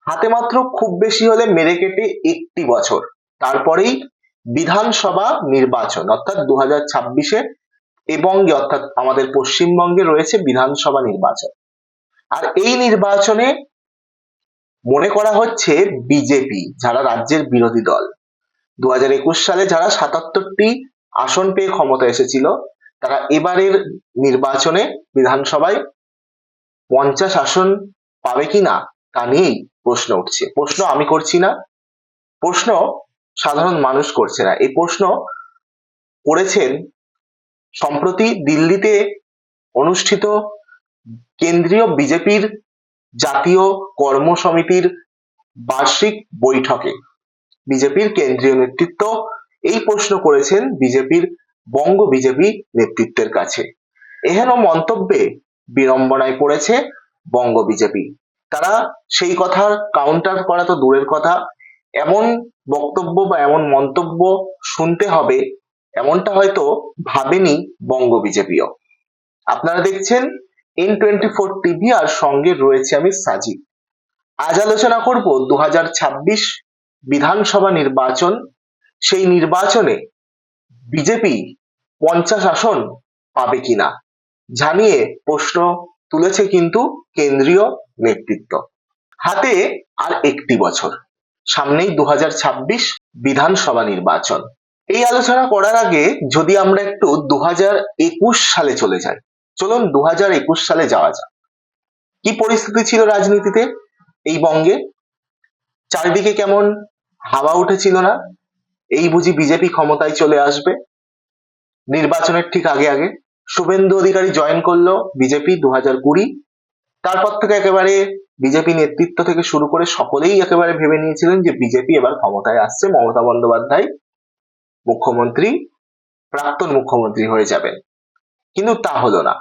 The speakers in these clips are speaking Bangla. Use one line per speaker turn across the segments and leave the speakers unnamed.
হাতে মাত্র খুব বেশি হলে মেরে কেটে 1টি বছর, তারপরেই বিধানসভা নির্বাচন অর্থাৎ 2026-এ এবং অর্থাৎ আমাদের পশ্চিমবঙ্গে রয়েছে বিধানসভা নির্বাচন। আর এই নির্বাচনে মনে করা হচ্ছে বিজেপি, যারা রাজ্যের বিরোধী দল, 2021 সালে যারা 77টি আসন পেয়ে ক্ষমতা এসেছিল, তারা এবারের নির্বাচনে বিধানসভায় 50 আসন পাবে কিনা তা নিয়েই প্রশ্ন উঠছে। প্রশ্ন আমি করছি না, প্রশ্ন সাধারণ মানুষ করছে না, এই প্রশ্ন করেছেন সম্প্রতি দিল্লিতে অনুষ্ঠিত কেন্দ্রীয় বিজেপির জাতীয় কর্ম সমিতির বার্ষিক বৈঠকে। বিজেপির কেন্দ্রীয় নেতৃত্ব এই প্রশ্ন করেছেন বিজেপির বঙ্গ বিজেপি নেতৃত্বের কাছে। এহেন মন্তব্যে বিড়ম্বনায় পড়েছে বঙ্গ বিজেপি। তারা সেই কথার কাউন্টার করা তো দূরের কথা, এমন বক্তব্য বা এমন মন্তব্য শুনতে হবে এমনটা হয়তো ভাবেনি বঙ্গ বিজেপিও। আপনারা দেখছেন N24 টিভি, আর সঙ্গে রয়েছে আমি সাজিদ। আজ আলোচনা করব 2026 বিধানসভা নির্বাচন। সেই নির্বাচনে বিজেপি 50 আসন পাবে কিনা জানিয়ে প্রশ্ন তুলেছে কিন্তু কেন্দ্রীয় নেতৃত্ব। হাতে আর 1টি বছর, সামনেই 2026 বিধানসভা নির্বাচন। এই আলোচনা করার আগে যদি আমরা একটু 2021 সালে চলে যাই, চলুন 2021 সালে যাওয়া যাক। কি পরিস্থিতি ছিল রাজনীতিতে এই বঙ্গে? চারিদিকে কেমন হাওয়া উঠেছিল না, এই বুঝি বিজেপি ক্ষমতায় চলে আসবে। নির্বাচনের ঠিক আগে আগে শুভেন্দু অধিকারী জয়েন করলো বিজেপি 2020। তারপর থেকে একেবারে বিজেপি নেতৃত্ব থেকে শুরু করে সকলেই একেবারে ভেবে নিয়েছিলেন যে বিজেপি এবার ক্ষমতায় আসছে, মমতা বন্দ্যোপাধ্যায় মুখ্যমন্ত্রী, প্রাক্তন মুখ্যমন্ত্রী হয়ে যাবেন। কিন্তু তা হলো না,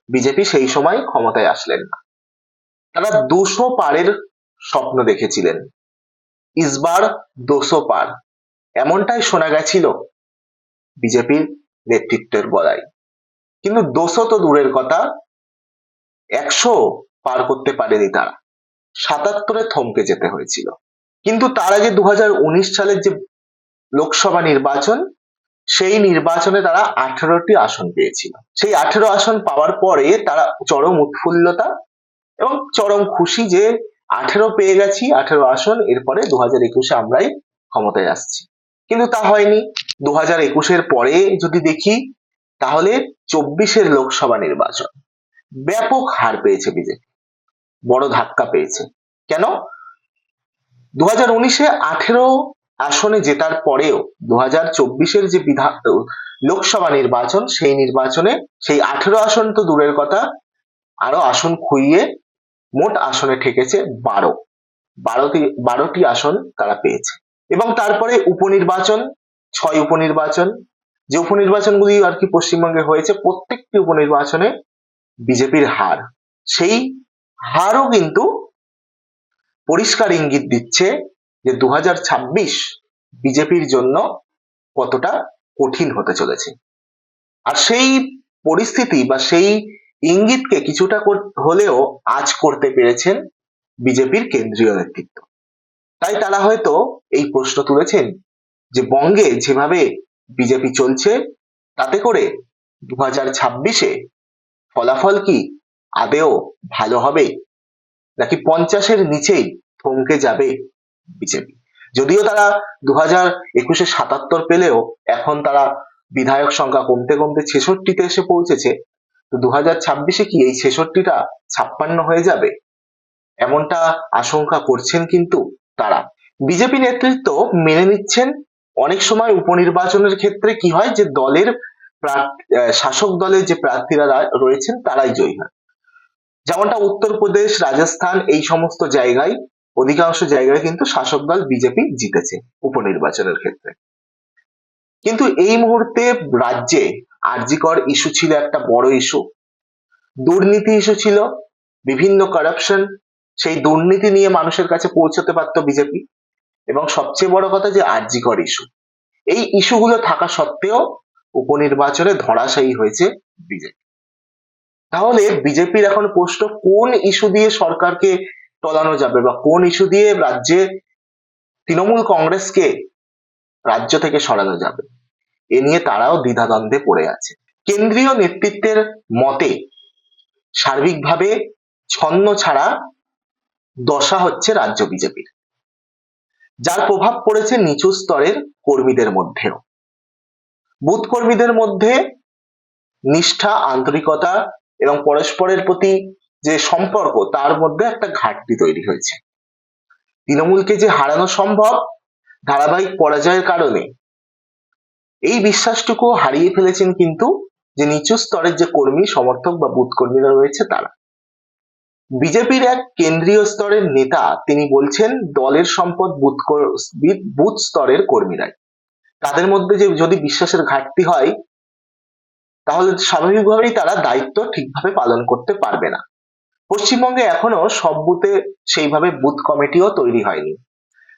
বিজেপি সেই সময় ক্ষমতায় আসলেন না। তারা 200 পারের স্বপ্ন দেখেছিলেন, ইসবার 200 পার, এমনটাই শোনা গেছিল বিজেপির নেতৃত্বের গলায়। কিন্তু 200 তো দূরের কথা, 100 পার করতে পারেনি তারা, 77-এ থমকে যেতে হয়েছিল। কিন্তু তার আগে 2019 সালের যে লোকসভা নির্বাচন, সেই নির্বাচনে তারা 18টি আসন পেয়েছিল। সেই 18 আসন পাওয়ার পরে তারা চরম উৎফুল্লতা এবং চরম খুশি যে 18 পেয়ে গেছি, 18 আসন, এরপরে 2021-এ আমরাই ক্ষমতায় আসছি। কিন্তু তা হয়নি। 2021-এর পরে যদি দেখি তাহলে 24-এর লোকসভা নির্বাচন ব্যাপক হার পেয়েছে বিজেপি, বড় ধাক্কা পেয়েছে। কেন? 2019-এ 18 আসনে জেতার পরেও 2024-এর যে লোকসভা নির্বাচন, সেই নির্বাচনে সেই 18 আসন তো দূরের কথা, আরো আসন খুইয়ে মোট আসনে ঠেকেছে 12টি আসন তারা পেয়েছে। এবং তারপরে উপনির্বাচন, 6 উপনির্বাচন, যে উপনির্বাচনগুলি আর কি পশ্চিমবঙ্গে হয়েছে, প্রত্যেকটি উপনির্বাচনে বিজেপির হার। সেই হারও কিন্তু পরিষ্কার ইঙ্গিত দিচ্ছে যে 2026 বিজেপির জন্য কতটা কঠিন হতে চলেছে। আর সেই পরিস্থিতি বা সেই ইঙ্গিতকে কিছুটা হলেও আজ করতে পেরেছেন বিজেপির কেন্দ্রীয় নেতৃত্ব। তাই তারা হয়তো এই প্রশ্ন তুলেছেন যে বঙ্গে যেভাবে বিজেপি চলছে, তাতে করে 2026-এ ফলাফল কি আদেও ভালো হবে, নাকি 50-এর নিচেই থমকে যাবে বিজেপি। যদিও তারা 2021-এ 77 পেলেও এখন তারা বিধায়ক সংখ্যা কমতে কমতে 66-তে এসে পৌঁছেছে। তো 2026-এ কি এই 66টা 56 হয়ে যাবে, এমনটা আশঙ্কা করছেন কিন্তু তারা। বিজেপি নেতৃত্ব মেনে নিচ্ছেন অনেক সময় উপনির্বাচনের ক্ষেত্রে কি হয় যে দলের শাসক দলের যে প্রার্থীরা রয়েছেন তারাই জয়ী হয়। যেমনটা উত্তরপ্রদেশ, রাজস্থান, এই সমস্ত জায়গায় অধিকাংশ জায়গায় কিন্তু শাসক দল বিজেপি জিতেছে উপনির্বাচনের ক্ষেত্রে। কিন্তু এই মুহূর্তে রাজ্যে আরজি কর ইস্যু ছিল একটা বড় ইস্যু, দুর্নীতি ইস্যু ছিল, বিভিন্ন কারাপশন, সেই দুর্নীতি নিয়ে মানুষের কাছে পৌঁছতে পারতো বিজেপি। এবং সবচেয়ে বড় কথা যে আরজি কর ইস্যু, এই ইস্যুগুলো থাকা সত্ত্বেও উপনির্বাচনে ধরাশায়ী হয়েছে বিজেপি। তাহলে বিজেপির এখন প্রশ্ন, কোন ইস্যু দিয়ে সরকারকে টলানো যাবে বা কোন ইস্যু দিয়ে রাজ্যে তৃণমূল কংগ্রেসকে রাজ্য থেকে সরানো যাবে, এ নিয়ে তারাও দ্বিধাদ্বন্দ্বে পড়ে আছে। কেন্দ্রীয় নেতৃত্বের মতে সার্বিকভাবে ছন্ন ছাড়া দশা হচ্ছে রাজ্য বিজেপির, যার প্রভাব পড়েছে নিচু স্তরের কর্মীদের মধ্যেও। বুথ কর্মীদের মধ্যে নিষ্ঠা, আন্তরিকতা এবং পরস্পরের প্রতি যে সম্পর্ক, তার মধ্যে একটা ঘাটতি তৈরি হয়েছে। তৃণমূলকে যে হারানো সম্ভব ধারাবাহিক পরাজয়ের কারণে, এই বিশ্বাসটুকু হারিয়ে ফেলেছেন কিন্তু যে নিচু স্তরের যে কর্মী সমর্থক বা বুথ কর্মীরা রয়েছে তারা। বিজেপির এক কেন্দ্রীয় স্তরের নেতা তিনি বলছেন, দলের সম্পদ বুথ স্তরের কর্মীরাই। তাদের মধ্যে যে যদি বিশ্বাসের ঘাটতি হয়, তাহলে স্বাভাবিকভাবেই তারা দায়িত্ব ঠিকভাবে পালন করতে পারবে না। পশ্চিমবঙ্গে এখনো সব বুথে সেইভাবে বুথ কমিটিও তৈরি হয়নি।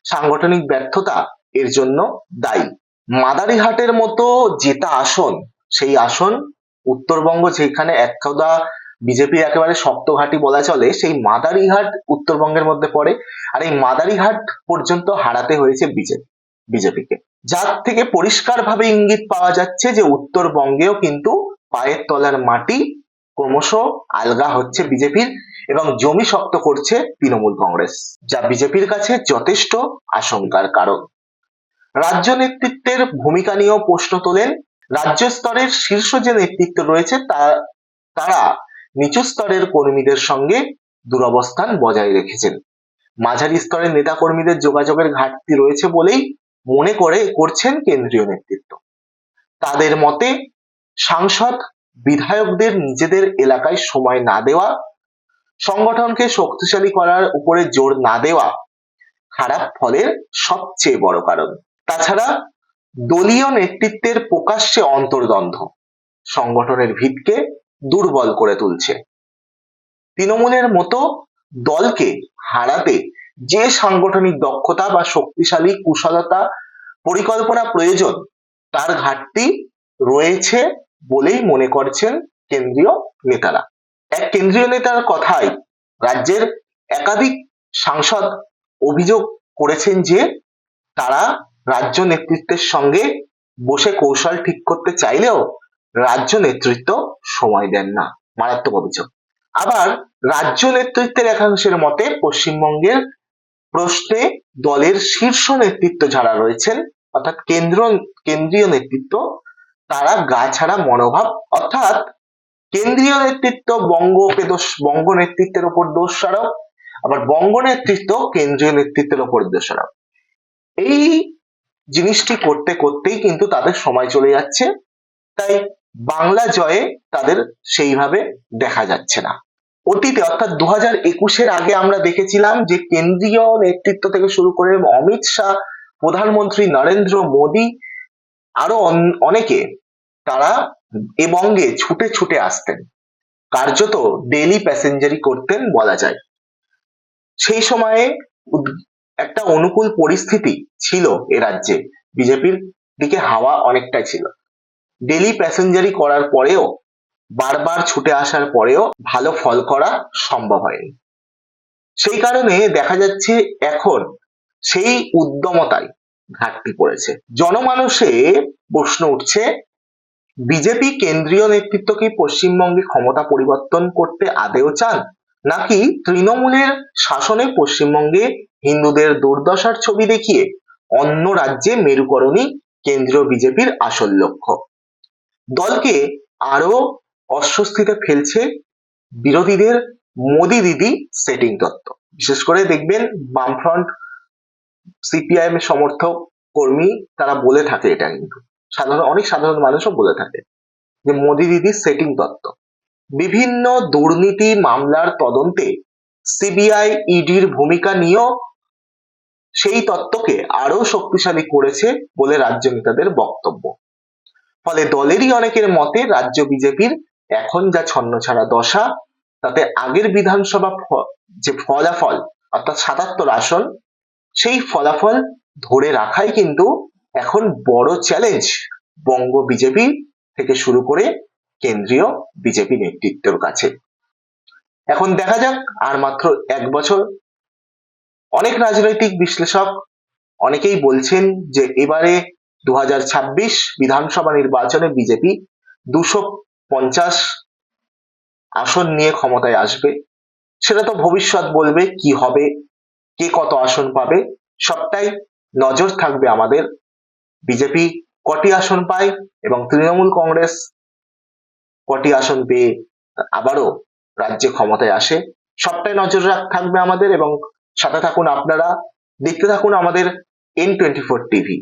সাংগঠনিক ব্যর্থতা এর জন্য দায়ী। মাদারিহাটের মতো জেতা আসন, সেই আসন উত্তরবঙ্গ, যেখানে একদা বিজেপি একেবারে শক্ত ঘাঁটি বলা চলে, সেই মাদারিহাট উত্তরবঙ্গের মধ্যে পড়ে। আর এই মাদারিহাট পর্যন্ত হারাতে হয়েছে বিজেপিকে, যার থেকে পরিষ্কারভাবে ইঙ্গিত পাওয়া যাচ্ছে যে উত্তরবঙ্গেও কিন্তু পায়ের তলার মাটি ক্রমশ আলগা হচ্ছে বিজেপির এবং জমি শক্ত করছে তৃণমূল কংগ্রেস, যা বিজেপির কাছে যথেষ্ট আশঙ্কার কারণ। রাজ্য নেতৃত্বের ভূমিকা নিয়েও প্রশ্ন তোলেন। রাজ্য স্তরের শীর্ষ যে নেতৃত্ব রয়েছে তারা নিচু স্তরের কর্মীদের সঙ্গে দুরবস্থান বজায় রেখেছেন। মাঝারি স্তরের নেতা কর্মীদের যোগাযোগের ঘাটতি রয়েছে বলেই মনে করছেন কেন্দ্রীয় নেতৃত্ব। তাদের মতে সাংসদ বিধায়কদের নিজেদের এলাকায় সময় না দেওয়া, সংগঠনকে শক্তিশালী করার উপরে জোর না দেওয়া খারাপ ফলের সবচেয়ে বড় কারণ। তাছাড়া দলীয় নেতৃত্বের প্রকাশ্যে অন্তর্দ্বন্দ্ব সংগঠনের ভিতকে দুর্বল করে তুলছে। তৃণমূলের মতো দলকে হারাতে যে সাংগঠনিক দক্ষতা বা শক্তিশালী কুশলতা পরিকল্পনা প্রয়োজন, তার ঘাটতি রয়েছে বলেই মনে করছেন কেন্দ্রীয় নেতারা। এক কেন্দ্রীয় নেতার কথায় রাজ্যের একাধিক সাংসদ অভিযোগ করেছেন যে তারা রাজ্য নেতৃত্বের সঙ্গে বসে কৌশল ঠিক করতে চাইলেও রাজ্য নেতৃত্ব সময় দেন না। মারাত্মক অভিযোগ। আবার রাজ্য নেতৃত্বের একাংশের মতে পশ্চিমবঙ্গের প্রশ্নে দলের শীর্ষ নেতৃত্ব যারা রয়েছেন, অর্থাৎ কেন্দ্রীয় নেতৃত্ব, তারা গা ছাড়া মনোভাব, অর্থাৎ কেন্দ্রীয় নেতৃত্ব বঙ্গ নেতৃত্বের উপর দোষ সারক, আবার বঙ্গ নেতৃত্ব কেন্দ্রীয় নেতৃত্বের উপর দোষ সারক। এই জিনিসটি করতে করতেই কিন্তু তাদের সময় চলে যাচ্ছে, তাই বাংলা জয়ে তাদের সেইভাবে দেখা যাচ্ছে না। অতীতে অর্থাৎ 2021-এর আগে আমরা দেখেছিলাম যে কেন্দ্রীয় নেতৃত্ব থেকে শুরু করে অমিত শাহ, প্রধানমন্ত্রী নরেন্দ্র মোদী, আরো অনেকে, তারা এ বঙ্গে ছুটে ছুটে আসতেন, কার্যত ডেইলি প্যাসেঞ্জারি করতেন বলা যায়। সেই সময়ে একটা অনুকূল পরিস্থিতি ছিল এ রাজ্যে, বিজেপির দিকে হাওয়া অনেকটাই ছিল। ডেইলি প্যাসেঞ্জারি করার পরেও, বারবার ছুটে আসার পরেও ভালো ফল করা সম্ভব হয়নি। সেই কারণে দেখা যাচ্ছে এখন সেই উদ্যমতায় ঘাটতি পড়েছে। জনমানসে প্রশ্ন উঠছে, বিজেপি কেন্দ্রীয় নেতৃত্ব কি পশ্চিমবঙ্গে ক্ষমতা পরিবর্তন করতে আদেও চান, নাকি তৃণমূলের শাসনে পশ্চিমবঙ্গে হিন্দুদের দুর্দশার ছবি দেখিয়ে অন্য রাজ্যে মেরুকরণই কেন্দ্রীয় বিজেপির আসল লক্ষ্য? দলকে আরো অস্বস্তিতে ফেলছে বিরোধীদের মোদি দিদি সেটিং তত্ত্ব। বিশেষ করে দেখবেন বামফ্রন্ট, সিপিআইএম এর সমর্থক কর্মী তারা বলে থাকে, এটা কিন্তু অনেক সাধারণ মানুষও বলে থাকে যে মোদি দিদি সেটিং তত্ত্ব। বিভিন্ন দুর্নীতি মামলার তদন্তে সিবিআই, ইডির ভূমিকা নিয়েও সেই তত্ত্বকে আরো শক্তিশালী করেছে বলে রাজ্য নেতাদের বক্তব্য। ফলে দলেরই অনেকের মতে রাজ্য বিজেপির এখন যা ছন্নছাড়া দশা, তাতে আগের বিধানসভা যে ফলাফল অর্থাৎ 77 আসন, সেই ফলাফল ধরে রাখাই কিন্তু এখন বড় চ্যালেঞ্জ বঙ্গ বিজেপি থেকে শুরু করে কেন্দ্রীয় বিজেপি নেতৃত্বের কাছে। এখন দেখা যাক, আর মাত্র 1 বছর অনেক রাজনৈতিক বিশ্লেষক অনেকেই বলছেন যে এবারে 2026 বিধানসভা নির্বাচনে বিজেপি 250 আসন নিয়ে ক্ষমতায় আসবে। সেটা তো ভবিষ্যৎ বলবে কি হবে, কে কত আসন পাবে, সবটাই নজর থাকবে আমাদের বিজেপি কটি আসন পায় এবং তৃণমূল কংগ্রেস কটি আসন পেয়ে আবারও রাজ্যে ক্ষমতায় আসে, সবটাই নজর থাকবে আমাদের। এবং সাথে থাকুন আপনারা, দেখতে থাকুন আমাদের N24 টিভি।